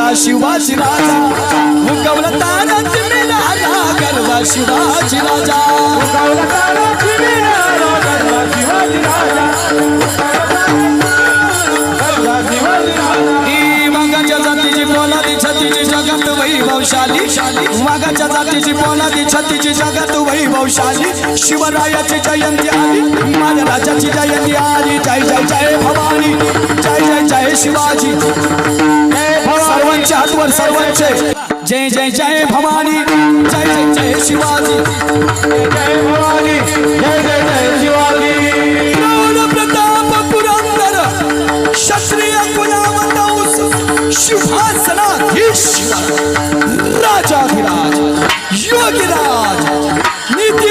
गरजा शिवाजी राजा उगवला तारात मिळाला गरजा शिवाजी राजा उगवला तारात मिळाला गरजा शिवाजी राजा गरजा शिवाजी राजा वाघाच्या जातीची पोलादी छतीची जगात वैभवशाली वाघाच्या जातीची पोलादी छतीची जगात वैभवशाली शिवरायाची जयंती आली माझ्या राजाची जयंती आली जय जय जय भवानी जय जय जय शिवाजी सर्वांच्या हातवर सर्वांचे जय जय जय भवानी जय जय जय शिवाजी जय भवानी जय जय जय शिवाजी प्रताप पुरंदर क्षत्रिय कुलावंश सिंहासनाधीश राजाधिराज योगीराज नीती